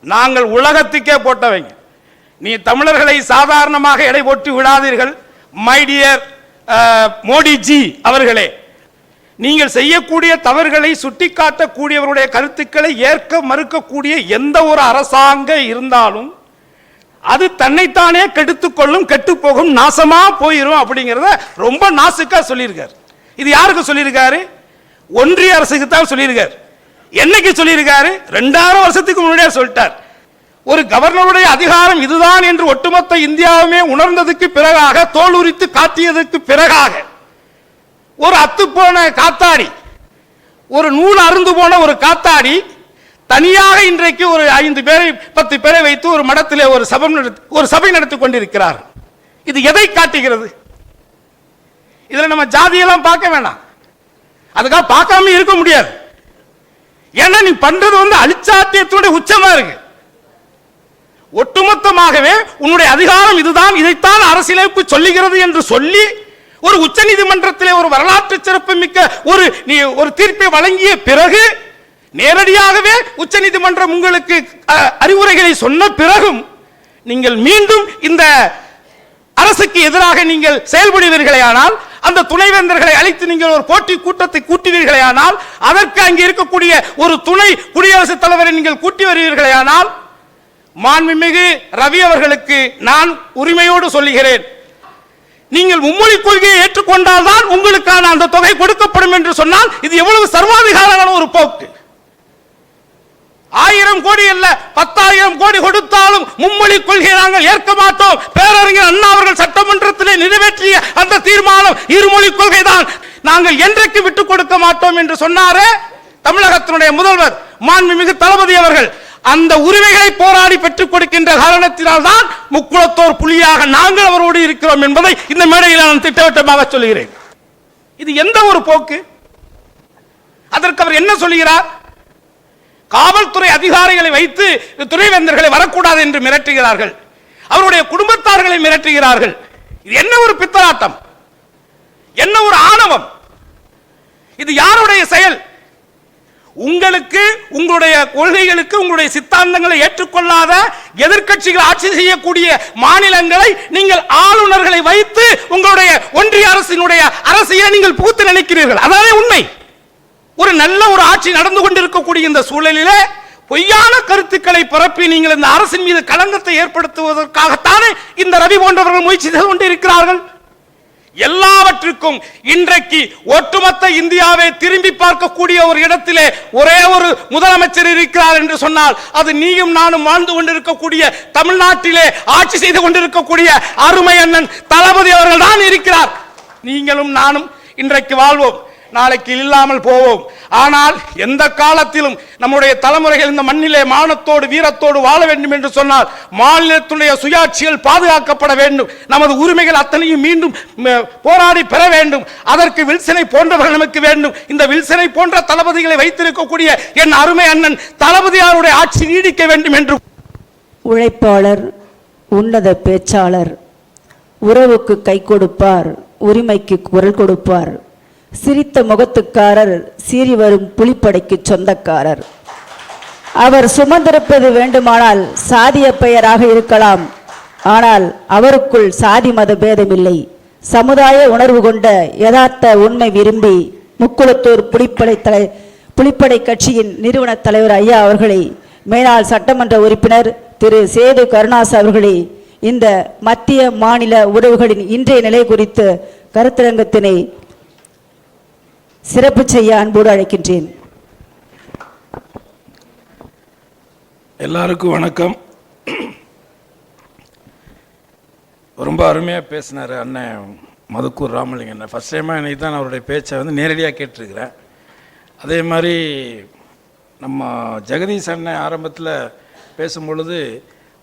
நாங்கள் உலகத்துக்கே போட்டவங்க. நீ தமிழர்களை சாதாரணமாக எடை போட்டு விடாதீர்கள். மை டியர் மோடிஜி அவர்களே, நீங்கள் செய்யக்கூடிய தவறுகளை சுட்டிக்காட்டக்கூடியவருடைய கருத்துக்களை ஏற்க மறுக்கக்கூடிய எந்த ஒரு அரசாங்க இருந்தாலும் அது தன்னைத்தானே கெடுத்துக்கொள்ளும், கெட்டு போகும், நாசமா போயிரும் அப்படிங்கிறத ரொம்ப நாசுக்கா சொல்லியிருக்காரு. இது யாருக்கு சொல்லியிருக்காரு? ஒன்றிய அரசுக்கு தான் சொல்லியிருக்காரு. என்னைக்கு சொல்லியிருக்காரு? 2000 வருஷத்துக்கு முன்னாடியே சொல்லிட்டார். ஒரு கவர்னருடைய அதிகாரம் இதுதான் என்று ஒட்டுமொத்த இந்தியாவுமே உணர்ந்ததுக்கு பிறகாக, தோல் உரித்து காட்டியதற்கு பிறகாக, ஒரு அத்து போன காத்தாடி, ஒரு நூல் அருந்து போன ஒரு காத்தாடி தனியாக இன்றைக்கு ஒரு 5 பேரை 10 பேரை வைத்து ஒரு மடத்திலே ஒரு சபை நடத்தி கொண்டிருக்கிறார். இது எதை காட்டுகிறது? இதுல நம்ம ஜாதியெல்லாம் பார்க்க வேண்டாம், அதுக்காக பார்க்காம இருக்க முடியாது. ஏன்னா நீ பண்றது அழிச்சாட்டியத்துடைய உச்சமா இருக்கு. ஒட்டுமொத்தமாகவே உன்னுடைய அதிகாரம் இதுதான், இதைத்தான் அரசியலமைப்பு சொல்லுகிறது என்று சொல்லி ஒரு உச்ச நீதிமன்றத்திலே ஒரு வரலாற்று சிறப்பு மிக்க ஒரு தீர்ப்பை வழங்கிய பிறகு, நேரடியாகவே உச்ச நீதிமன்றம் உங்களுக்கு அறிவுரைகளை சொன்ன பிறகும் நீங்கள் மீண்டும் இந்த அரசுக்கு எதிராக நீங்கள் செயல்படுவீர்களே ஆனால், அந்த துணைவேந்தர்களை அழைத்து நீங்கள் ஒரு போட்டி கூட்டத்தை கூட்டுவீர்களே ஆனால், அதற்கு அங்கே இருக்கக்கூடிய ஒரு துணை குடியரசுத் தலைவரை நீங்கள் கூட்டி வருவீர்களே ஆனால், மாண்புமிகு ரவி அவர்களுக்கு நான் உரிமையோடு சொல்லுகிறேன், நீங்கள் மும்மொழி கொள்கையை ஏற்றுக்கொண்டால் தான் உங்களுக்கான அந்த தொகை கொடுக்கப்படும் என்று சொன்னால் இது எவ்வளவு சர்வாதிகாரமான ஒரு போக்கு. 1000 கோடி அல்ல, 10,000 கோடி கொடுத்தாலும் மும்மொழி கொள்கையை நாங்கள் ஏற்க மாட்டோம். பேரறிஞர் அண்ணா அவர்கள் சட்டமன்றத்திலே நிறைவேற்றிய அந்த தீர்மானம் இருமொழி கொள்கை தான், நாங்கள் என்றைக்கு விட்டுக் கொடுக்க மாட்டோம் என்று சொன்னாரே தமிழகத்தினுடைய முதல்வர் மாண்புமிகு தளபதி அவர்கள். அந்த உரிமைகளை போராடி பெற்றுக் கொடுக்கின்ற காரணத்தினால் தான் முக்குளத்தோர் புலியாக நாங்கள் அவரோடு இருக்கிறோம் என்பதை இந்த மேடையில் நான் திட்டவட்டமாக சொல்கிறேன். இது எந்த ஒரு போக்கு? அதற்கு அவர் என்ன சொல்கிறார்? காவல்துறை அதிகாரிகளை வைத்து துணைவேந்தர்களை வரக்கூடாது என்று மிரட்டுகிறார்கள், அவருடைய குடும்பத்தார்களை மிரட்டுகிறார்கள். இது என்ன ஒரு பித்தலாட்டம், என்ன ஒரு ஆணவம்? இது யாருடைய செயல்? உங்களுக்கு, உங்களுடைய கொள்கைகளுக்கு, உங்களுடைய சித்தாந்தங்களை ஏற்றுக்கொள்ளாத எதிர்க்கட்சிகள் ஆட்சி செய்யக்கூடிய மாநிலங்களை நீங்கள் ஆளுநர்களை வைத்து உங்களுடைய ஒன்றிய அரசினுடைய அரசியலை நீங்கள் புகுத்த நினைக்கிறீர்கள். அதானே உண்மை. ஒரு நல்ல ஒரு ஆட்சி நடந்து கொண்டிருக்கக்கூடிய இந்த சூழலிலே பொய்யான கருத்துக்களை பரப்பி நீங்கள் இந்த அரசின் மீது களங்கத்தை ஏற்படுத்துவதற்காகத்தானே இந்த ரவி போன்றவர்கள் முயற்சி செய்து கொண்டிருக்கிறார்கள். எல்லாவற்றுக்கும் இன்றைக்கு ஒட்டுமொத்த இந்தியாவை திரும்பி பார்க்கக்கூடிய ஒரு இடத்திலே ஒரே ஒரு முதலமைச்சர் இருக்கிறார் என்று சொன்னால் அது நீயும் நானும் வாழ்ந்து கொண்டிருக்கக்கூடிய தமிழ்நாட்டிலே ஆட்சி செய்து கொண்டிருக்கக்கூடிய அருமை அண்ணன் தளபதி அவர்கள் தான் இருக்கிறார். நீங்களும் நானும் இன்றைக்கு வாழ்வோம், நாளைக்கு இல்லாமல் போவோம். ஆனால் எந்த காலத்திலும் நம்முடைய தலைமுறைகள் இந்த மண்ணிலே மானத்தோடு வீரத்தோடு வாழ வேண்டும் என்று சொன்னால் மாநிலத்துடைய சுயாட்சிகள் பாதுகாக்கப்பட வேண்டும், நமது உரிமைகள் அத்தனையும் மீண்டும் போராடி பெற வேண்டும். அதற்கு வில்சனை போன்றவர்கள் நமக்கு வேண்டும். இந்த வில்சனை போன்ற தளபதிகளை வைத்திருக்கக்கூடிய என் அருமை அண்ணன் தளபதியாருடைய ஆட்சி நீடிக்க வேண்டும் என்று. உழைப்பாளர், உன்னத பேச்சாளர், உறவுக்கு கை கொடுப்பார், உரிமைக்கு குரல் கொடுப்பார், சிரித்த முகத்துக்காரர், சீறி வரும் புலிப்படைக்கு சொந்தக்காரர். அவர் சுமந்திருப்பது வேண்டுமானால் சாதிய பெயராக இருக்கலாம், ஆனால் அவருக்குள் சாதி மத பேதமில்லை. சமுதாய உணர்வு கொண்ட யதார்த்த உண்மை விரும்பி முக்குளத்தூர் புலிப்படை கட்சியின் நிறுவன தலைவர் ஐயா அவர்களை, மேலாள் சட்டமன்ற உறுப்பினர் திரு சேது கருணாஸ் அவர்களை இந்த மத்திய மாநில உறவுகளின் இன்றைய நிலை குறித்து கருத்தரங்கத்தினை சிறப்பு செய்ய அன்போடு அழைக்கின்றேன். எல்லாருக்கும் வணக்கம். ரொம்ப அருமையாக பேசினார் அண்ணன் மதுக்கூர் ராமலிங்கண்ணன். ஃபர்ஸ்ட் டைமாக இன்னைக்கு தான் அவருடைய பேச்சை நேரடியாக கேட்டிருக்கிறேன். அதே மாதிரி நம்ம ஜெகதீஷ் அண்ணன் ஆரம்பத்தில் பேசும்பொழுது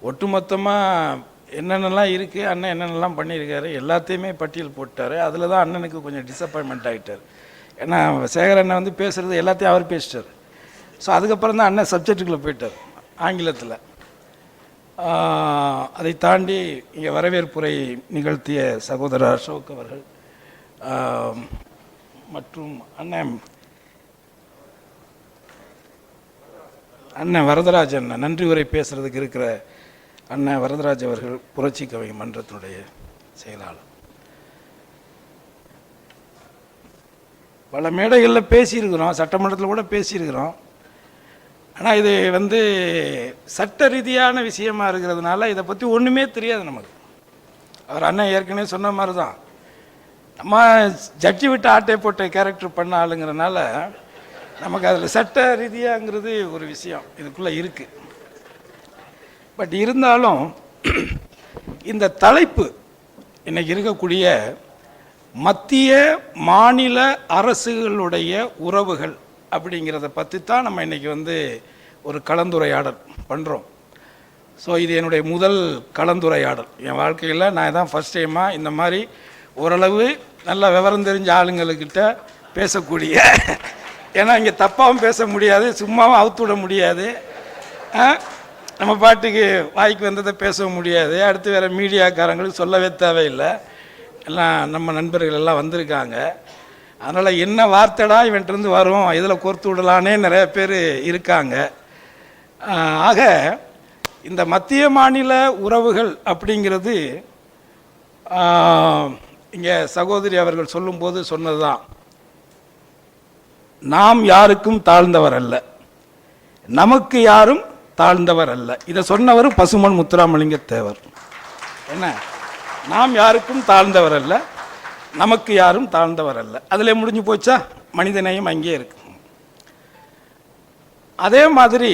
ஒட்டுமொத்தமாக என்னென்னலாம் இருக்குது, அண்ணன் என்னென்னலாம் பண்ணியிருக்காரு எல்லாத்தையுமே பட்டியல் போட்டார். அதில் தான் அண்ணனுக்கு கொஞ்சம் டிசப்பாயின்மெண்ட் ஆகிட்டார். ஏன்னா சேகர் அண்ணன் பேசுகிறது எல்லாத்தையும் அவர் பேசிட்டார். ஸோ அதுக்கப்புறம் தான் அண்ணன் சப்ஜெக்டுக்குள்ளே போயிட்டார் ஆங்கிலத்தில். அதை தாண்டி இங்கே வரவேற்புரை நிகழ்த்திய சகோதரர் அசோக் அவர்கள் மற்றும் அண்ணன் அண்ணன் வரதராஜ் அண்ணன் நன்றி உரை பேசுறதுக்கு இருக்கிற அண்ணன் வரதராஜ் அவர்கள் புரட்சி கவி மன்றத்தினுடைய செயலாளர். பல மேடைகளில் பேசியிருக்கிறோம், சட்டமன்றத்தில் கூட பேசியிருக்கிறோம். ஆனால் இது சட்ட ரீதியான விஷயமா இருக்கிறதுனால இதை பற்றி ஒன்றுமே தெரியாது நமக்கு. அவர் அண்ணன் ஏற்கனவே சொன்ன மாதிரி தான், நம்ம ஜட்ஜி விட்டு ஆட்டை போட்ட கேரக்டர் பண்ண ஆளுங்கிறதுனால நமக்கு அதில் சட்ட ரீதியாங்கிறது ஒரு விஷயம் இதுக்குள்ளே இருக்குது. பட் இருந்தாலும் இந்த தலைப்பு இன்னைக்கு இருக்கக்கூடிய மத்திய மாநில அரசுகளுடைய உறவுகள் அப்படிங்கிறத பற்றி தான் நம்ம இன்றைக்கி ஒரு கலந்துரையாடல் பண்ணுறோம். ஸோ இது என்னுடைய முதல் கலந்துரையாடல் என் வாழ்க்கையில். நான் இதான் ஃபஸ்ட் டைமாக இந்த மாதிரி ஓரளவு நல்ல விவரம் தெரிஞ்ச ஆளுங்கள்கிட்ட பேசக்கூடிய, ஏன்னா இங்கே தப்பாகவும் பேச முடியாது, சும்மாவும் அவுத்து விட முடியாது, நம்ம பாட்டுக்கு வாய்க்கு வந்ததை பேசவும் முடியாது. அடுத்து வேறு மீடியாக்காரங்களுக்கு சொல்லவே தேவையில்லை, எல்லாம் நம்ம நண்பர்கள் எல்லாம் வந்திருக்காங்க. அதனால் என்ன வார்த்தைடா இவன்ட்டு வரும், இதில் கோர்த்து விடலானே நிறைய பேர் இருக்காங்க. ஆக இந்த மத்திய மாநில உறவுகள் அப்படிங்கிறது இங்கே சகோதரி அவர்கள் சொல்லும்போது சொன்னது தான், நாம் யாருக்கும் தாழ்ந்தவர் அல்ல, நமக்கு யாரும் தாழ்ந்தவர் அல்ல. இதை சொன்னவர் பசுமன் முத்துராமலிங்க தேவர். என்ன, நாம் யாருக்கும் தாழ்ந்தவர் அல்ல, நமக்கு யாரும் தாழ்ந்தவர் அல்ல. அதில் முடிஞ்சு போச்சா? மனிதநேயம் அங்கேயே இருக்கு. அதே மாதிரி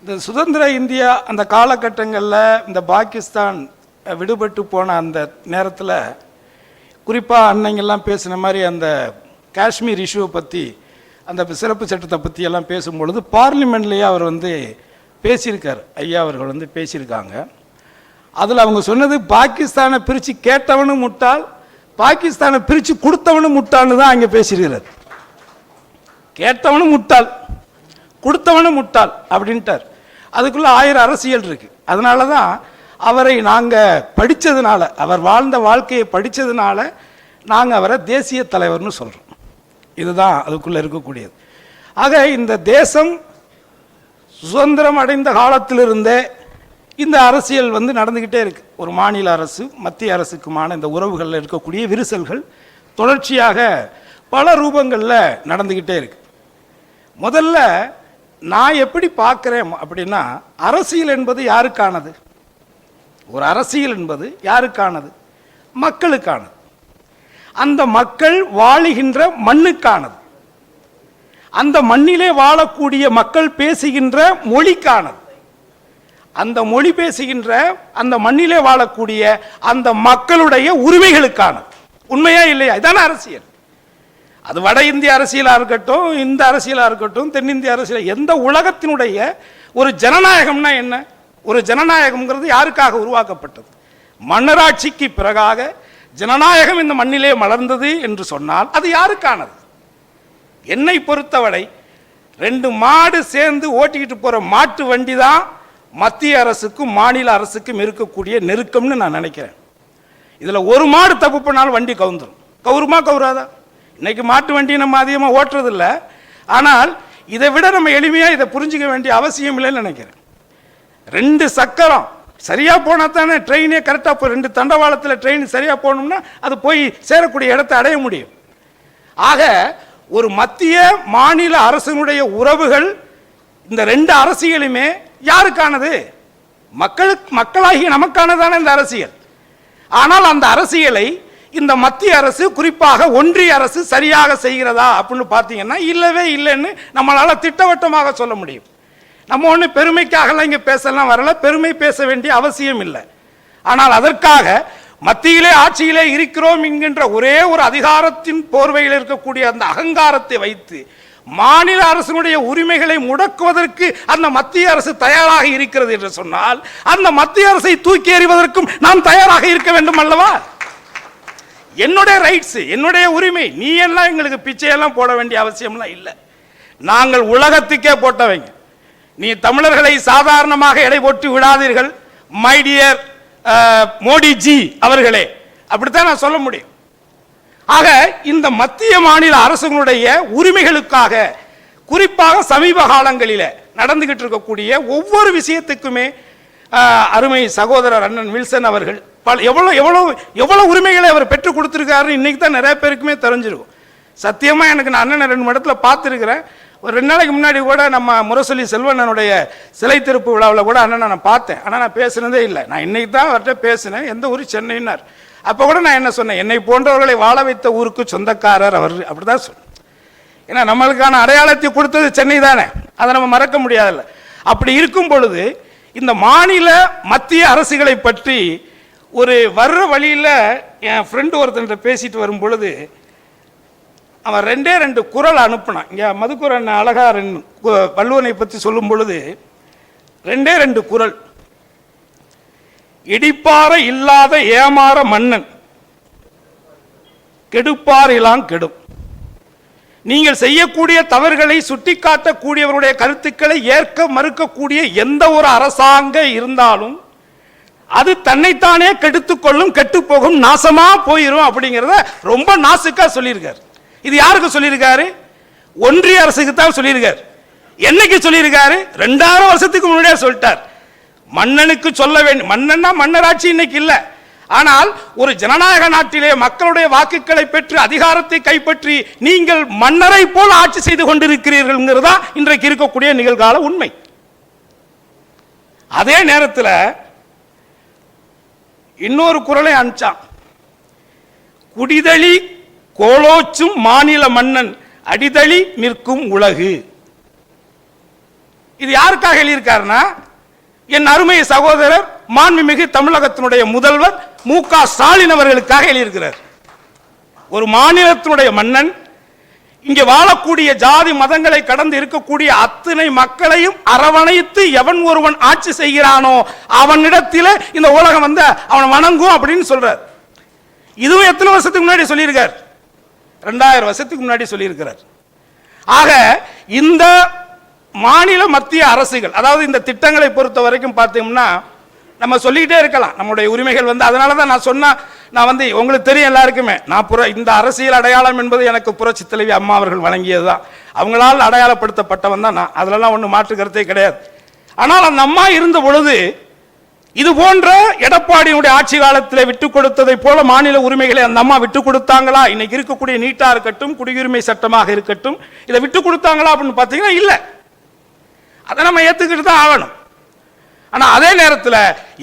இந்த சுதந்திர இந்தியா அந்த காலகட்டங்களில் இந்த பாகிஸ்தான் விடுபட்டு போன அந்த நேரத்தில் குறிப்பாக அன்னைங்கெல்லாம் பேசின மாதிரி அந்த காஷ்மீர் இஷ்யூவை பற்றி, அந்த சிறப்பு சட்டத்தை பற்றி எல்லாம் பேசும்பொழுது பார்லிமெண்ட்லேயே அவர் பேசியிருக்கார், ஐயா அவர்கள் பேசியிருக்காங்க. அதில் அவங்க சொன்னது, பாகிஸ்தானை பிரித்து கேட்டவனும் முட்டாள், பாகிஸ்தானை பிரித்து கொடுத்தவனும் முட்டாள்னு தான் அங்கே பேசியிருக்கிறார். கேட்டவனும் முட்டாள், கொடுத்தவனும் முட்டாள் அப்படின்ட்டார். அதுக்குள்ளே 1000 அரசியல் இருக்குது. அதனால தான் அவரை நாங்கள் படித்ததுனால, அவர் வாழ்ந்த வாழ்க்கையை படித்ததுனால நாங்கள் அவரை தேசிய தலைவர்னு சொல்கிறோம். இதுதான் அதுக்குள்ளே இருக்கக்கூடியது. ஆக இந்த தேசம் சுதந்திரம் அடைந்த காலத்திலிருந்தே இந்த அரசியல் நடந்துக்கிட்டே இருக்குது. ஒரு மாநில அரசு மத்திய அரசுக்குமான இந்த உறவுகளில் இருக்கக்கூடிய விரிசல்கள் தொடர்ச்சியாக பல ரூபங்களில் நடந்துக்கிட்டே இருக்கு. முதல்ல நான் எப்படி பார்க்குறேன் அப்படின்னா, அரசியல் என்பது யாருக்கானது? ஒரு அரசியல் என்பது யாருக்கானது? மக்களுக்கானது. அந்த மக்கள் வாழுகின்ற மண்ணுக்கானது. அந்த மண்ணிலே வாழக்கூடிய மக்கள் பேசுகின்ற மொழிக்கானது. அந்த மொழி பேசுகின்ற அந்த மண்ணிலே வாழக்கூடிய அந்த மக்களுடைய உரிமைகளுக்கானது. உண்மையா இல்லையா? இதான அரசியல். அது வட இந்திய அரசியலாக இருக்கட்டும், இந்த அரசியலாக இருக்கட்டும், தென்னிந்திய அரசியல், எந்த உலகத்தினுடைய ஒரு ஜனநாயகம்னா என்ன? ஒரு ஜனநாயகம்ங்கிறது யாருக்காக உருவாக்கப்பட்டது? மன்னராட்சிக்கு பிறகாக ஜனநாயகம் இந்த மண்ணிலே மலர்ந்தது என்று சொன்னால் அது யாருக்கானது? என்னை பொறுத்தவரை 2 மாடு சேர்ந்து ஓட்டிக்கிட்டு போகிற மாட்டு வண்டி தான் மத்திய அரசுக்கும் மாநில அரசுக்கும் இருக்கக்கூடிய நெருக்கம்னு நான் நினைக்கிறேன். இதில் ஒரு மாடு தப்பு பண்ணாலும் வண்டி கவுந்துரும். கவுருமா கவுராதா? இன்னைக்கு மாட்டு வண்டி நம்ம அதிகமாக ஓட்டுறதில்ல. ஆனால் இதை விட நம்ம எளிமையாக இதை புரிஞ்சிக்க வேண்டிய அவசியம் இல்லைன்னு நினைக்கிறேன். 2 சக்கரம் சரியாக போனால் தானே ட்ரெயினே கரெக்டாக போய் 2 தண்டவாளத்தில் ட்ரெயின் சரியாக போகணும்னா அது போய் சேரக்கூடிய இடத்தை அடைய முடியும். ஆக ஒரு மத்திய மாநில அரசினுடைய உறவுகள் இந்த 2 அரசியலுமே யாருக்கானது? மக்களாகிய நமக்கானதான இந்த அரசியல். ஆனால் அந்த அரசியலை இந்த மத்திய அரசு, குறிப்பாக ஒன்றிய அரசு சரியாக செய்கிறதா அப்படின்னு பார்த்தீங்கன்னா இல்லவே இல்லைன்னு நம்மளால் திட்டவட்டமாக சொல்ல முடியும். நம்ம ஒன்று பெருமைக்காகலாம் இங்கே பேசலாம் வரல, பெருமை பேச வேண்டிய அவசியம் இல்லை. ஆனால் அதற்காக மத்தியிலே ஆட்சியிலே இருக்கிறோம் என்கின்ற ஒரே ஒரு அதிகாரத்தின் போர்வையில் இருக்கக்கூடிய அந்த அகங்காரத்தை வைத்து மாநில அரசினுடைய உரிமைகளை முடக்குவதற்கு அந்த மத்திய அரசு தயாராக இருக்கிறது என்று சொன்னால் அந்த மத்திய அரசை தூக்கி எறிவதற்கும் நாம் தயாராக இருக்க வேண்டும் அல்லவா? என்னுடைய ரைட்ஸ், என்னுடைய உரிமை, நீ எல்லாம் எங்களுக்கு பிச்சையெல்லாம் போட வேண்டிய அவசியம்லாம் இல்லை. நாங்கள் உலகத்துக்கே போட்டவங்க. நீ தமிழர்களை சாதாரணமாக எடை போட்டு விடாதீர்கள் மை டியர் மோடிஜி அவர்களே, அப்படித்தான் நான் சொல்ல முடியும். ஆக இந்த மத்திய மாநில அரசுகளுடைய உரிமைகளுக்காக குறிப்பாக சமீப காலங்களில் நடந்துகிட்டு இருக்கக்கூடிய ஒவ்வொரு விஷயத்துக்குமே அருமை சகோதரர் அண்ணன் வில்சன் அவர்கள் எவ்வளவு எவ்வளவு எவ்வளவு உரிமைகளை அவர் பெற்றுக் கொடுத்திருக்காருன்னு இன்னைக்கு தான் நிறைய பேருக்குமே தெரிஞ்சிருக்கும். சத்தியமா எனக்கு நான் அண்ணனை 2 இடத்துல பார்த்துருக்கிறேன். ஒரு 2 நாளைக்கு முன்னாடி கூட நம்ம முரசொலி செல்வண்ணனுடைய சிலை திறப்பு விழாவில் கூட அண்ணனை நான் பார்த்தேன். ஆனால் நான் பேசுனதே இல்லை. நான் இன்னைக்கு தான் அவர்கிட்ட பேசினேன். எந்த ஊர்? சென்னைன்னார். அப்போ கூட நான் என்ன சொன்னேன், என்னை போன்றவர்களை வாழ வைத்த ஊருக்கு சொந்தக்காரர் அவர், அப்படிதான் சொன்னேன். ஏன்னா நம்மளுக்கான அடையாளத்தை கொடுத்தது சென்னை தானே, அதை நம்ம மறக்க முடியாதுல்ல. அப்படி இருக்கும் பொழுது இந்த மாநில மத்திய அரசுகளை பற்றி ஒரு வர்ற வழியில் என் ஃப்ரெண்டு ஒருத்தன் பேசிட்டு வரும் பொழுது அவன் 2 குறள் அனுப்பினான். இங்கே மதுக்குரன் அழகா வள்ளுவனை பற்றி சொல்லும் பொழுது 2 குறள். இடிப்பார இல்லாத ஏமாற மன்னன், கெடுப்பார் இலாம் கெடும். நீங்கள் செய்யக்கூடிய தவறுகளை சுட்டிக்காட்டக்கூடியவருடைய கருத்துக்களை ஏற்க மறுக்கக்கூடிய எந்த ஒரு அரசாங்க இருந்தாலும் அது தன்னைத்தானே கெடுத்துக் கொள்ளும், கெட்டு போகும், நாசமா போயிரும் அப்படிங்கிறத ரொம்ப நாசுக்கா சொல்லியிருக்காரு. இது யாருக்கு சொல்லியிருக்காரு? ஒன்றிய அரசுக்கு தான் சொல்லியிருக்காரு. என்னைக்கு சொல்லியிருக்காரு? 2000 வருஷத்துக்கு முன்னாடியே சொல்லிட்டார். மன்னனுக்கு சொல்ல வேண்டும். மன்னன்னா மன்னராட்சி இன்னைக்கு இல்லை. ஆனால் ஒரு ஜனநாயக நாட்டிலே மக்களுடைய வாக்குகளை பெற்று அதிகாரத்தை கைப்பற்றி நீங்கள் மன்னரை போல் ஆட்சி செய்து கொண்டிருக்கிறீர்கள் இன்றைக்கு இருக்கக்கூடிய நிகழ்கால உண்மை. அதே நேரத்தில் இன்னொரு குறளை அனுப்பிச்சான். குடிதழி கோலோச்சும் மாநில மன்னன் அடிதழி நிற்கும் உலகு. இது யாருக்காக எழுதியிருக்காருன்னா, என் அருமை சகோதரர் மாண்புமிகு தமிழகத்தினுடைய முதல்வர் மு.க. ஸ்டாலின் அவர்களுக்காக எழுதியிருக்கிறார். ஒரு மாநிலத்தினுடைய மன்னன் இங்கே வாழக்கூடிய ஜாதி மதங்களை கடந்து இருக்கக்கூடிய அத்தனை மக்களையும் அரவணைத்து எவன் ஒருவன் ஆட்சி செய்கிறானோ அவனிடத்தில் இந்த உலகம் வந்து அவனை வணங்கும் அப்படின்னு சொல்றார். இதுவும் எத்தனை வருஷத்துக்கு முன்னாடி சொல்லியிருக்கார்? 2000 வருஷத்துக்கு முன்னாடி சொல்லியிருக்கிறார். ஆக இந்த மாநில மத்திய அரசுகள், அதாவது இந்த திட்டங்களை பொறுத்த வரைக்கும் பார்த்தோம்னா நம்ம சொல்லிக்கிட்டே இருக்கலாம் நம்முடைய உரிமைகள் வந்து. அதனால தான் நான் சொன்னா, நான் வந்து உங்களுக்கு தெரியும் எல்லாருக்குமே, நான் இந்த அரசியல் அடையாளம் என்பது எனக்கு புரட்சி தலைவி அம்மா அவர்கள் வழங்கியது தான். அவங்களால் அடையாளப்படுத்தப்பட்டவன் தான் நான், அதிலெல்லாம் ஒன்றும் மாற்று கருத்தே கிடையாது. ஆனால் அந்த அம்மா இருந்த பொழுது இது போன்ற எடப்பாடியுடைய ஆட்சி காலத்தில் விட்டுக் கொடுத்ததை போல மாநில உரிமைகளை அந்த அம்மா விட்டுக் கொடுத்தாங்களா? இன்னைக்கு இருக்கக்கூடிய நீட்டா இருக்கட்டும், குடியுரிமை சட்டமாக இருக்கட்டும், இதை விட்டுக் கொடுத்தாங்களா அப்படின்னு பார்த்தீங்கன்னா இல்லை. அதை நம்ம ஏற்றுக்கிட்டு தான் ஆகணும். ஆனால் அதே நேரத்தில்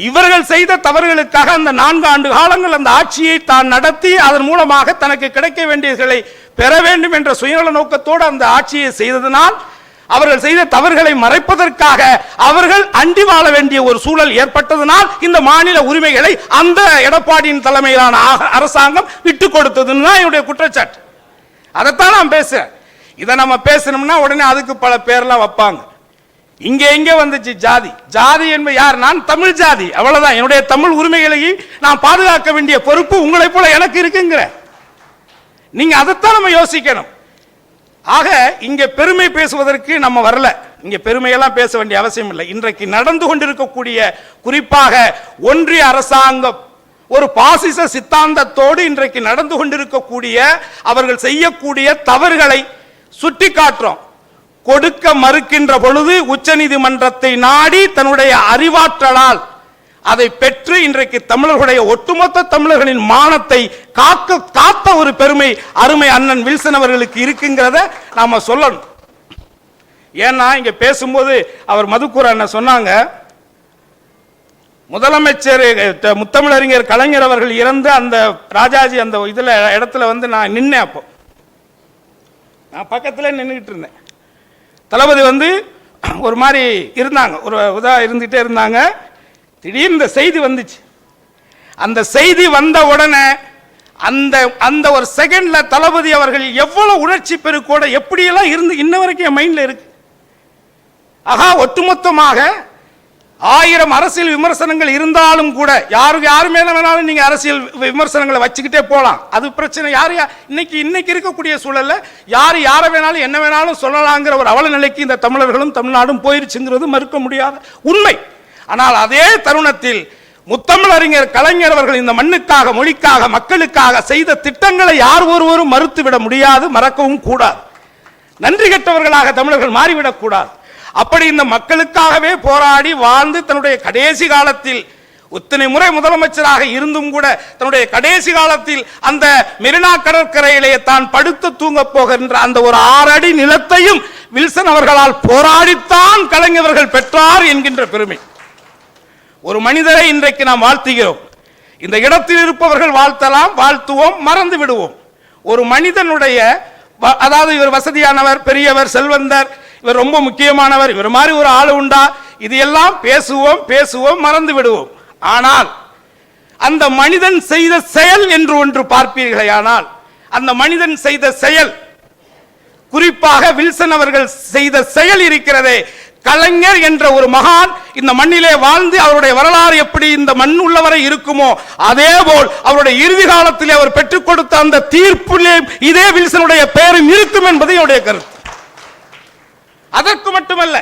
இவர்கள் செய்த தவறுகளுக்காக அந்த 4 ஆண்டு காலங்கள் அந்த ஆட்சியை தான் நடத்தி அதன் மூலமாக தனக்கு கிடைக்க வேண்டியதை பெற வேண்டும் என்ற சுயநல நோக்கத்தோடு அந்த ஆட்சியை செய்ததனால் அவர்கள் செய்த தவறுகளை மறைப்பதற்காக அவர்கள் அண்டி வாழ வேண்டிய ஒரு சூழல் ஏற்பட்டதனால் இந்த மாநில உரிமைகளை அந்த எடப்பாடியின் தலைமையிலான அரசாங்கம் விட்டுக் கொடுத்ததுன்னு தான் என்னுடைய குற்றச்சாட்டு. அதைத்தான் நான் பேசுறேன். இதை நம்ம பேசணும்னா உடனே அதுக்கு பல பேர்லாம் வைப்பாங்க. இங்க எங்க வந்துச்சு ஜாதி? ஜாதி என்பது யார்? நான் தமிழ் ஜாதி, அவ்வளவுதான். என்னுடைய தமிழ் உரிமைகளை நான் பாதுகாக்க வேண்டிய பொறுப்பு உங்களை போல எனக்கு இருக்குங்கிற நீங்க அதைத்தான் நம்ம யோசிக்கணும். ஆக இங்க பெருமை பேசுவதற்கு நம்ம வரல. இங்க பெருமையெல்லாம் பேச வேண்டிய அவசியம் இல்லை. இன்றைக்கு நடந்து கொண்டிருக்கக்கூடிய குறிப்பாக ஒன்றிய அரசாங்கம் ஒரு பாசிச சித்தாந்தத்தோடு இன்றைக்கு நடந்து கொண்டிருக்கக்கூடிய அவர்கள் செய்யக்கூடிய தவறுகளை சுட்டி காட்டுறோம். கொடுக்க மறுக்கின்ற பொழுது உச்சநீதிமன்றத்தை நாடி தன்னுடைய அறிவாற்றலால் அதை பெற்று இன்றைக்கு தமிழர்களுடைய ஒட்டுமொத்த தமிழர்களின் மானத்தை காத்த ஒரு பெருமை அருமை அண்ணன் வில்சன் அவர்களுக்கு இருக்குங்கிறத நாம சொல்லணும். ஏன்னா இங்க பேசும்போது அவர் மதுக்கூர் அண்ணன் சொன்னாங்க, முதலமைச்சர் முத்தமிழறிஞர் கலைஞர் அவர்கள் இறந்து அந்த ராஜாஜி அந்த இடத்துல வந்து நான் நின்னேன். அப்போ நான் பக்கத்துல நின்றுகிட்டு இருந்தேன். தளபதி வந்து ஒரு மாதிரி இருந்தாங்க, ஒரு இருந்துகிட்டே இருந்தாங்க. திடீர்னு இந்த செய்தி வந்துச்சு. அந்த செய்தி வந்த உடனே அந்த ஒரு செகண்ட்ல தளபதி அவர்கள் எவ்வளவு உணர்ச்சி பெருக்கோட எப்படியெல்லாம் இருந்து இன்ன வரைக்கும் என் மைண்ட்ல இருக்கு. ஆகா, ஒட்டுமொத்தமாக 1000 அரசியல் விமர்சனங்கள் இருந்தாலும் கூட யாரு மேல வேணாலும் நீங்க அரசியல் விமர்சனங்களை வச்சுக்கிட்டே போலாம், அது பிரச்சனை. இன்னைக்கு இருக்கக்கூடிய சூழல்ல யாரை வேணாலும் என்ன வேணாலும் சொல்லலாங்கிற ஒரு அவல நிலைக்கு இந்த தமிழர்களும் தமிழ்நாடும் போயிருச்சுங்கிறது மறுக்க முடியாத உண்மை. ஆனால் அதே தருணத்தில் முத்தமிழறிஞர் கலைஞர் அவர்கள் இந்த மண்ணுக்காக, மொழிக்காக, மக்களுக்காக செய்த திட்டங்களை யார் ஒருவரும் மறுத்துவிட முடியாது, மறக்கவும் கூடாது. நன்றி கெட்டவர்களாக தமிழர்கள் மாறிவிடக் கூடாது. அப்படி இந்த மக்களுக்காகவே போராடி வாழ்ந்து தன்னுடைய கடைசி காலத்தில் இத்தனை முறை முதலமைச்சராக இருந்தும் கூட தன்னுடைய கடைசி காலத்தில் அந்த மெரினா கடற்கரையிலே தான் படுத்து தூங்க போகின்ற அந்த ஒரு 6 அடி நிலத்தையும் வில்சன் அவர்களால் போராடித்தான் கலைஞர்கள் பெற்றார் என்கின்ற பெருமை. ஒரு மனிதரை இன்றைக்கு நாம் வாழ்த்துகிறோம். இந்த இடத்தில் இருப்பவர்கள் வாழ்த்தலாம், வாழ்த்துவோம், மறந்து விடுவோம். ஒரு மனிதனுடைய, அதாவது இவர் வசதியானவர், பெரியவர், செல்வந்தர், இவர் ரொம்ப முக்கியமானவர், இவர் மாதிரி ஒரு ஆளு உண்டா, இது எல்லாம் பேசுவோம், மறந்து விடுவோம். ஆனால் அந்த மனிதன் செய்த செயல் என்று ஒன்று பார்ப்பீர்களே, ஆனால் அந்த மனிதன் செய்த செயல், குறிப்பாக வில்சன் அவர்கள் செய்த செயல் இருக்கிறதே, கலைஞர் என்ற ஒரு மகான் இந்த மண்ணிலே வாழ்ந்து அவருடைய வரலாறு எப்படி இந்த மண் உள்ளவரை இருக்குமோ அதே போல் அவருடைய இறுதி காலத்திலே அவர் பெற்றுக் கொடுத்த அந்த தீர்ப்பிலே இதே வில்சனுடைய பெயரும் இருக்கும் என்பது என்னுடைய கருத்து. அதற்கு மட்டுமல்ல,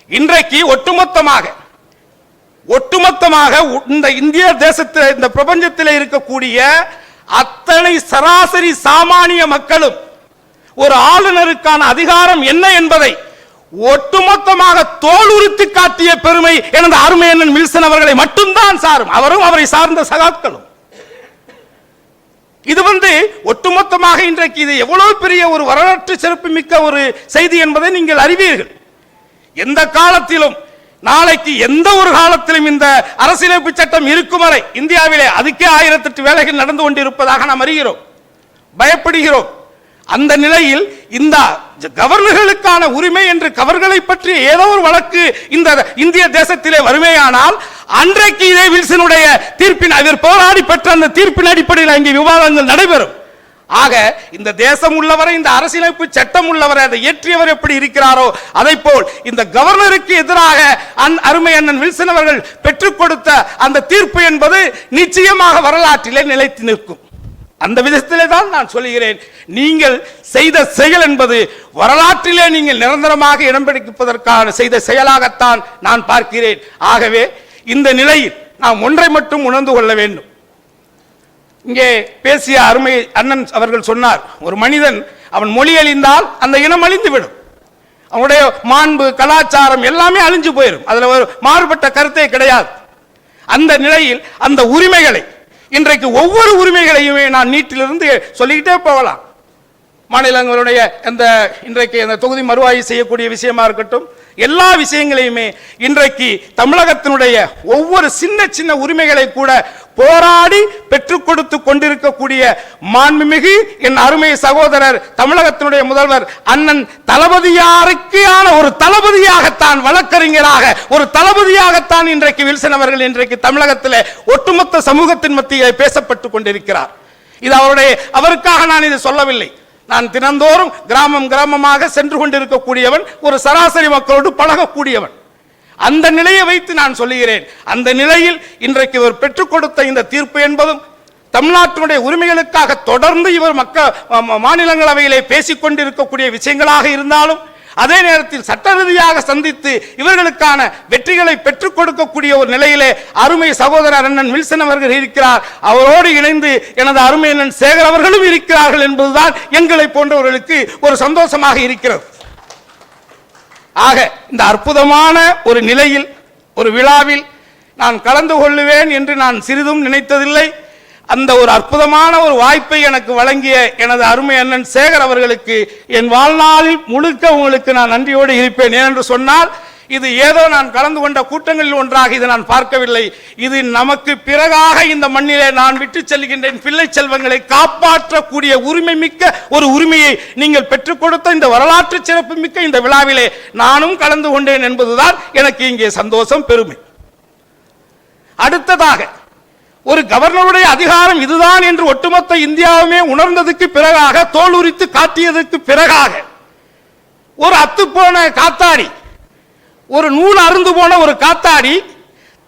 இன்றைக்கு ஒட்டுமொத்தமாக இந்த இந்திய தேசத்தில், இந்த பிரபஞ்சத்தில் இருக்கக்கூடிய அத்தனை சராசரி சாமானிய மக்களும் ஒரு ஆளுநருக்கான அதிகாரம் என்ன என்பதை ஒட்டுமொத்தமாக தோலுரித்து காட்டிய பெருமை எனது அருமை அண்ணன் வில்சன் அவர்களை மட்டும்தான் சாரும், அவரும் அவரை சார்ந்த சகாக்களும். இது ஒட்டுமொத்தமாக இன்றைக்கு இது எவ்வளவு பெரிய ஒரு வரலாற்று சிறப்பு மிக்க ஒரு செய்தி என்பதை நீங்கள் அறிவீர்கள். எந்த காலத்திலும், நாளைக்கு எந்த ஒரு காலத்திலும் இந்த அரசியலமைப்பு சட்டம் இருக்கும் வரை இந்தியாவிலே அதுக்கே 1008 வேலைகள் நடந்து கொண்டிருப்பதாக நாம் அறிகிறோம், பயப்படுகிறோம். அந்த நிலையில் இந்த கவர்னர்களுக்கான உரிமை என்று கவர்களை பற்றி ஏதோ ஒரு வழக்கு இந்த இந்திய தேசத்திலே வருமேயானால் அன்றைக்கு இதே வில்சனுடைய தீர்ப்பின், அவர் போராடி பெற்ற அந்த தீர்ப்பின் அடிப்படையில் அங்கே விவாதங்கள் நடைபெறும். ஆக இந்த தேசம் உள்ளவரை, இந்த அரசியலமைப்பு சட்டம் உள்ளவரை, அதை இயற்றியவர் எப்படி இருக்கிறாரோ அதை போல் இந்த கவர்னருக்கு எதிராக அருமை அண்ணன் வில்சன் அவர்கள் பெற்றுக் கொடுத்த அந்த தீர்ப்பு என்பது நிச்சயமாக வரலாற்றிலே நிலைத்து நிற்கும். அந்த விதத்திலே தான் நான் சொல்கிறேன், நீங்கள் செய்த செயல் என்பது வரலாற்றிலே நீங்கள் நிரந்தரமாக இடம் பிடிப்பதற்கான செய்த செயலாகத்தான் நான் பார்க்கிறேன். ஆகவே இந்த நிலையில் நாம் ஒன்றை மட்டும் உணர்ந்து கொள்ள வேண்டும். இங்கே பேசிய அருமை அண்ணன் அவர்கள் சொன்னார், ஒரு மனிதன் அவன் மொழி அழிந்தால் அந்த இனம் அழிந்துவிடும், அவனுடைய மாண்பு, கலாச்சாரம் எல்லாமே அழிஞ்சு போயிடும், அதுல ஒரு மாறுபட்ட கருத்தே கிடையாது. அந்த நிலையில் அந்த உரிமைகளை, இன்றைக்கு ஒவ்வொரு உரிமைகளையுமே நான் நீட்டிலிருந்து சொல்லிக்கிட்டே போகலாம். மாநிலங்களுடைய இன்றைக்கு அந்த தொகுதி மறுவாய்வு செய்யக்கூடிய விஷயமா இருக்கட்டும், எல்லா விஷயங்களையுமே இன்றைக்கு தமிழகத்தினுடைய ஒவ்வொரு சின்ன சின்ன உரிமைகளை கூட போராடி பெற்றுக் கொடுத்து கொண்டிருக்கக்கூடிய மாண்புமிகு என் அருமை சகோதரர் தமிழகத்தினுடைய முதல்வர் அண்ணன் தளபதியாருக்கான ஒரு தளபதியாகத்தான், வழக்கறிஞராக ஒரு தளபதியாகத்தான் இன்றைக்கு வில்சன் அவர்கள் இன்றைக்கு தமிழகத்தில் ஒட்டுமொத்த சமூகத்தின் மத்தியில் பேசப்பட்டுக் கொண்டிருக்கிறார். இது அவருக்காக நான் இதை சொல்லவில்லை. நான் தினந்தோறும் கிராமமாக சென்று கொண்டிருக்கக்கூடியவன், ஒரு சராசரி மக்களோடு பழகக்கூடியவன். அந்த நிலையை வைத்து நான் சொல்லுகிறேன். அந்த நிலையில் இன்றைக்கு இவர் பெற்றுக் கொடுத்த இந்த தீர்ப்பு என்பதும் தமிழ்நாட்டினுடைய உரிமைகளுக்காக தொடர்ந்து இவர் மாநிலங்களவையிலே பேசிக் கொண்டிருக்கக்கூடிய விஷயங்களாக இருந்தாலும், அதே நேரத்தில் சட்ட ரீதியாக சந்தித்து இவர்களுக்கான வெற்றிகளை பெற்றுக் கொடுக்கக்கூடிய ஒரு நிலையிலே அருமை சகோதரர் அண்ணன் வில்சன் அவர்கள் இருக்கிறார். அவரோடு இணைந்து எனது அருமை அண்ணன் சேகர் அவர்களும் இருக்கிறார்கள் என்பதுதான் எங்களை போன்றவர்களுக்கு ஒரு சந்தோஷமாக இருக்கிறது. ஆக இந்த அற்புதமான ஒரு நிலையில், ஒரு விழாவில் நான் கலந்து கொள்ளுவேன் என்று நான் சிறிதும் நினைத்ததில்லை. அந்த ஒரு அற்புதமான ஒரு வாய்ப்பை எனக்கு வழங்கிய எனது அருமை அண்ணன் சேகர் அவர்களுக்கு என் வாழ்நாளில் முழுக்க உங்களுக்கு நான் நன்றியோடு இருப்பேன். ஏனென்று சொன்னால், இது ஏதோ நான் கலந்து கொண்ட கூட்டங்களில் ஒன்றாக இதை நான் பார்க்கவில்லை. இது நமக்கு பிறகாக இந்த மண்ணிலே நான் விட்டு செல்கின்றேன் பிள்ளை செல்வங்களை காப்பாற்றக்கூடிய உரிமை மிக்க ஒரு உரிமையை நீங்கள் பெற்றுக் கொடுத்த இந்த வரலாற்று சிறப்பு மிக்க இந்த விழாவிலே நானும் கலந்து கொண்டேன் என்பதுதான் எனக்கு இங்கே சந்தோஷம், பெருமை. அடுத்ததாக, ஒரு கவர்னருடைய அதிகாரம் இதுதான் என்று ஒட்டுமொத்த இந்தியாவுமே உணர்ந்ததுக்கு பிறகாக, தோலுரித்து காட்டியதற்கு பிறகாக, ஒரு அத்துப்போன காத்தாடி, ஒரு நூல் அருந்து போன ஒரு காத்தாடி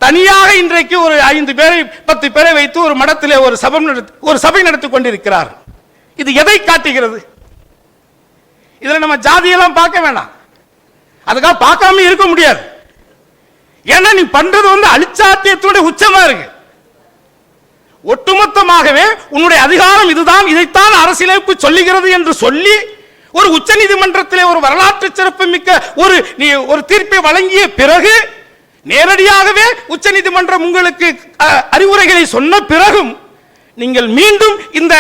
தனியாக இன்றைக்கு ஒரு 5 பேரை 10 பேரை வைத்து ஒரு மடத்திலே ஒரு சபை நடத்தி கொண்டிருக்கிறார். இது எதை காட்டுகிறது? இதுல நம்ம ஜாதியெல்லாம் பார்க்க வேண்டாம், அதுக்காக பார்க்காம இருக்க முடியாது. ஏன்னா நீ பண்றது அழிச்சாத்தியத்துடைய உச்சமா இருக்கு. ஒட்டுமொத்தமாகவே உன்னுடைய அதிகாரம் இதுதான், இதைத்தான் அரசியலமைப்பு சொல்லுகிறது என்று சொல்லி ஒரு உச்ச நீதிமன்றத்திலே ஒரு வரலாற்று சிறப்பு மிக்க ஒரு தீர்ப்பை வழங்கிய பிறகு நேரடியாகவே உச்ச நீதிமன்றம் உங்களுக்கு அறிவுரைகளை சொன்ன பிறகும் நீங்கள் மீண்டும் இந்த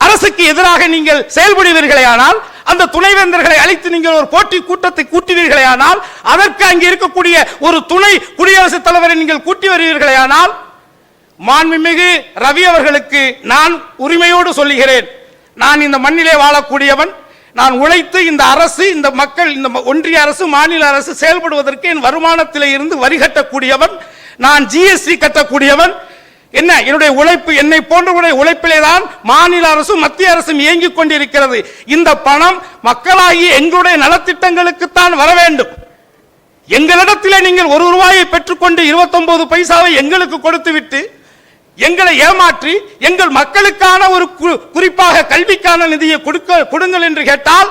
அரசுக்கு எதிராக நீங்கள் செயல்படுவீர்களேயானால், அந்த துணைவேந்தர்களை அழைத்து நீங்கள் ஒரு போட்டி கூட்டத்தை கூட்டுவீர்களேயானால், அதற்கு அங்கே இருக்கக்கூடிய ஒரு துணை குடியரசுத் தலைவரை நீங்கள் கூட்டி வருவீர்களேயானால், மாண்புமிகு ரவி அவர்களுக்கு நான் உரிமையோடு சொல்லுகிறேன், நான் இந்த மண்ணிலே வாழக்கூடியவன், நான் உழைத்து இந்த அரசு, இந்த மக்கள், இந்த ஒன்றிய அரசு, மாநில அரசு செயல்படுவதற்கு என் வருமானத்திலே இருந்து வரி கட்டக்கூடியவன், நான் ஜிஎஸ்டி கட்டக்கூடியவன். என்ன, என்னுடைய உழைப்பு, என்னை போன்றவருடைய உழைப்பிலே தான் மாநில அரசும் மத்திய அரசும் இயங்கிக் கொண்டிருக்கிறது. இந்த பணம் மக்களாகி எங்களுடைய நலத்திட்டங்களுக்குத்தான் வர வேண்டும். எங்களிடத்திலே நீங்கள் ₹1 பெற்றுக்கொண்டு 29 பைசாவை எங்களுக்கு கொடுத்துவிட்டு எங்களை ஏமாற்றி எங்கள் மக்களுக்கான ஒரு குறிப்பாக கல்விக்கான நிதியை கொடுங்கள் என்று கேட்டால்,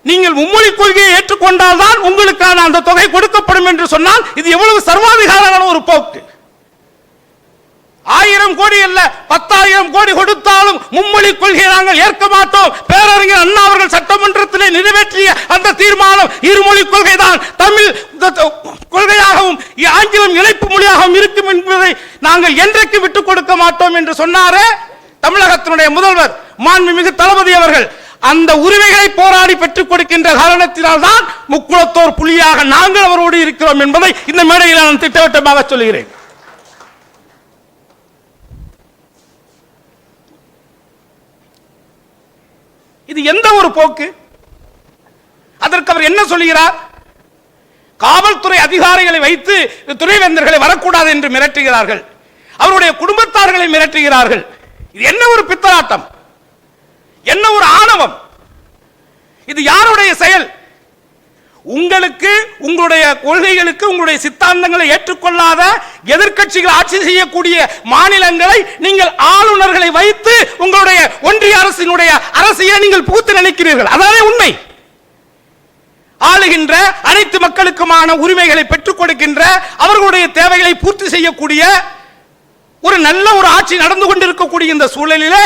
நீங்கள் மும்மொழி கொள்கையை ஏற்றுக்கொண்டால் தான் உங்களுக்கான அந்த தொகை கொடுக்கப்படும் என்று சொன்னால் இது எவ்வளவு சர்வாதிகாரமான ஒரு போக்கு. 1000 கோடி அல்ல, 10,000 கோடி கொடுத்தாலும் மும்மொழி கொள்கையை நாங்கள் ஏற்க மாட்டோம். பேரறிஞர் அண்ணா அவர்கள் சட்டமன்றத்திலே நிறைவேற்றிய அந்த தீர்மானம் இருமொழி கொள்கை தான் தமிழ் கொள்கையாகவும் ஆங்கிலம் இணைப்பு மொழியாகவும் இருக்கும் என்பதை நாங்கள் என்றைக்கு விட்டுக் கொடுக்க மாட்டோம் என்று சொன்னாரே தமிழகத்தினுடைய முதல்வர் மாண்புமிகு தளபதி அவர்கள். அந்த உரிமைகளை போராடி பெற்றுக் கொடுக்கின்ற காரணத்தினால் தான் முக்குளத்தோர் புலியாக நாங்கள் அவரோடு இருக்கிறோம் என்பதை இந்த மேடையில் நான் திட்டவட்டமாக சொல்கிறேன். இது எந்த ஒரு போக்கு? அதற்கு அவர் என்ன சொல்கிறார்? காவல்துறை அதிகாரிகளை வைத்து துணைவேந்தர்களை வரக்கூடாது என்று மிரட்டுகிறார்கள், அவருடைய குடும்பத்தார்களை மிரட்டுகிறார்கள். இது என்ன ஒரு பித்தலாட்டம், என்ன ஒரு ஆணவம்? இது யாருடைய செயல்? உங்களுக்கு, உங்களுடைய கொள்கைகளுக்கு, உங்களுடைய சித்தாந்தங்களை ஏற்றுக்கொள்ளாத எதிர்க்கட்சிகள் ஆட்சி செய்யக்கூடிய மாநிலங்களை நீங்கள் ஆளுநர்களை வைத்து உங்களுடைய ஒன்றிய அரசினுடைய அரசியலை நீங்கள் புகுத்த நினைக்கிறீர்கள். அதானே உண்மை. ஆளுகின்ற அனைத்து மக்களுக்குமான உரிமைகளை பெற்றுக் கொடுக்கின்ற, அவர்களுடைய தேவைகளை பூர்த்தி செய்யக்கூடிய ஒரு நல்ல ஒரு ஆட்சி நடந்து கொண்டிருக்கக்கூடிய இந்த சூழலிலே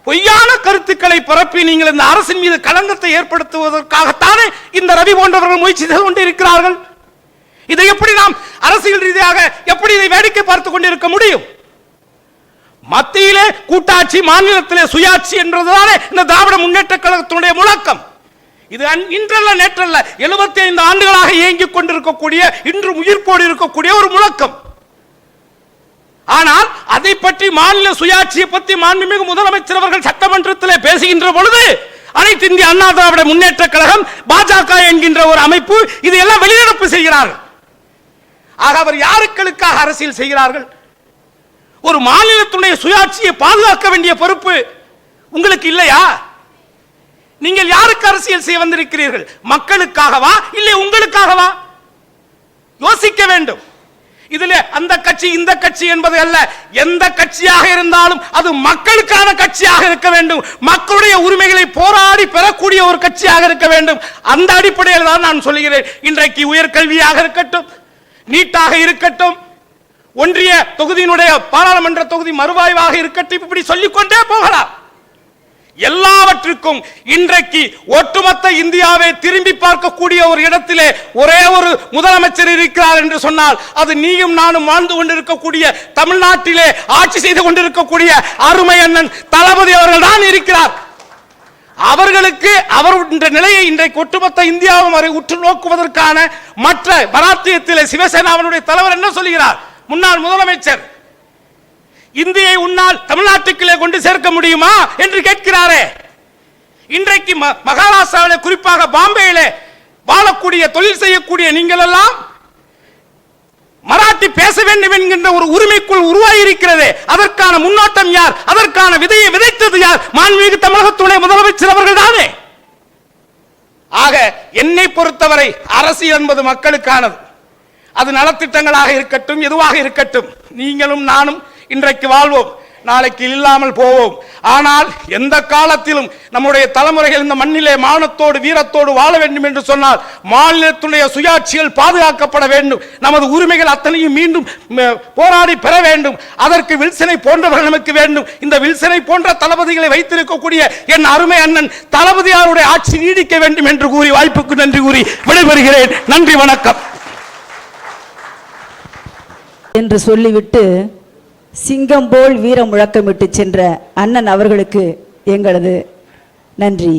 பொய்யான கருத்துக்களை பரப்பி நீங்கள் இந்த அரசின் மீது களங்கத்தை ஏற்படுத்துவதற்காகத்தானே இந்த ரவி போன்றவர்கள் முயற்சி செய்து கொண்டிருக்கிறார்கள். இதை எப்படி நாம் அரசியல் ரீதியாக எப்படி இதை வேடிக்கை பார்த்துக் கொண்டிருக்க முடியும்? மத்தியிலே கூட்டாட்சி, மாநிலத்திலே சுயாட்சி என்றதுதானே இந்த திராவிட முன்னேற்ற கழகத்தினுடைய முழக்கம். இது இன்றல்ல நேற்றல்ல, 75 ஆண்டுகளாக இயங்கிக் கொண்டிருக்கக்கூடிய, இன்றும் உயிர்ப்போடு இருக்கக்கூடிய ஒரு முழக்கம். ஆனால் அதை பற்றி, மாநில சுயாட்சியை பற்றி மாண்புமிகு முதலமைச்சர் அவர்கள் சட்டமன்றத்திலே பேசுகின்ற பொழுது அனைத்து இந்திய அண்ணா திராவிட முன்னேற்ற கழகம், பாஜக என்கின்ற ஒரு அமைப்பு இதையெல்லாம் வெளிநடப்பு செய்கிறார்கள். ஆக அவர் யாருக்களுக்காக அரசியல் செய்கிறார்கள்? ஒரு மாநிலத்துடைய சுயாட்சியை பாதுகாக்க வேண்டிய பொறுப்பு உங்களுக்கு இல்லையா? நீங்கள் யாருக்கு அரசியல் செய்ய வந்திருக்கிறீர்கள்? மக்களுக்காகவா, இல்லை உங்களுக்காகவா? யோசிக்க வேண்டும். இதிலே அந்த கட்சி இந்த கட்சி என்பது அல்ல. எந்த கட்சியாக இருந்தாலும் அது மக்களுக்கான கட்சியாக இருக்க வேண்டும். மக்களுடைய உரிமைகளை போராடி பெறக்கூடிய ஒரு கட்சியாக இருக்க வேண்டும். அந்த அடிப்படையில் தான் நான் சொல்கிறேன். இன்றைக்கு உயர்கல்வியாக இருக்கட்டும், நீட்டாக இருக்கட்டும், ஒன்றிய தொகுதியினுடைய பாராளுமன்ற தொகுதி மறுவாய்வாக இருக்கட்டும், இப்படி சொல்லிக்கொண்டே போகலாம். எல்லாவற்றுக்கும் இன்றைக்கு ஒட்டுமொத்த இந்தியாவை திரும்பி பார்க்கக்கூடிய ஒரு இடத்திலே ஒரே ஒரு முதலமைச்சர் இருக்கிறார் என்று சொன்னால் அது நீயும் நானும் வாழ்ந்து கொண்டிருக்கக்கூடிய, தமிழ்நாட்டிலே ஆட்சி செய்து கொண்டிருக்கக்கூடிய அருமை அண்ணன் தளபதி அவர்கள் தான் இருக்கிறார். அவர்களுக்கு அவருடைய நிலையை இன்றைக்கு ஒட்டுமொத்த இந்தியாவும் அவரை உற்று நோக்குவதற்கான மற்ற மராத்தியத்திலே சிவசேனாவினுடைய தலைவர் என்ன சொல்கிறார்? முன்னாள் முதலமைச்சர், இந்தியை உன்னால் தமிழ்நாட்டுக்குள்ளே கொண்டு சேர்க்க முடியுமா என்று கேட்கிறாரே. இன்றைக்கு மகாராஷ்டிராவில், குறிப்பாக பாம்பேயிலே வாழக்கூடிய, தொழில் செய்யக்கூடிய நீங்கள் எல்லாம் மராத்தி பேச வேண்டும் என்கின்ற ஒரு உரிமைக்குள் உருவாகி இருக்கிறது. அதற்கான முன்னோட்டம் யார்? அதற்கான விதையை விதைத்தது யார்? மாண்புமிகு தமிழகத்துடைய முதலமைச்சர் அவர்கள் தானே. ஆக என்னை பொறுத்தவரை அரசியல் என்பது மக்களுக்கானது. அது நலத்திட்டங்களாக இருக்கட்டும், எதுவாக இருக்கட்டும், நீங்களும் நானும் இன்றைக்கு வாழ்வோம். நாளைக்கு இல்லாமல் போவோம். ஆனால் எந்த காலத்திலும் நம்முடைய தலைமுறைகள் இந்த மண்ணிலே மானத்தோடு வீரத்தோடு வாழ வேண்டும் என்று சொன்னால் மாநிலத்துடைய சுயாட்சிகள் பாதுகாக்கப்பட வேண்டும். நமது உரிமைகள் அத்தனையும் மீண்டும் போராடி பெற வேண்டும். அதற்கு வில்சனை போன்றவர்கள் நமக்கு வேண்டும். இந்த வில்சனை போன்ற தளபதிகளை வைத்திருக்கக்கூடிய என் அருமை அண்ணன் தளபதியாருடைய ஆட்சி நீடிக்க வேண்டும் என்று கூறி வாய்ப்புக்கு நன்றி கூறி விடைபெறுகிறேன். நன்றி, வணக்கம் என்று சொல்லிவிட்டு சிங்கம் போல் வீர முழக்கமிட்டு சென்ற அண்ணன் அவர்களுக்கு எங்களது நன்றி.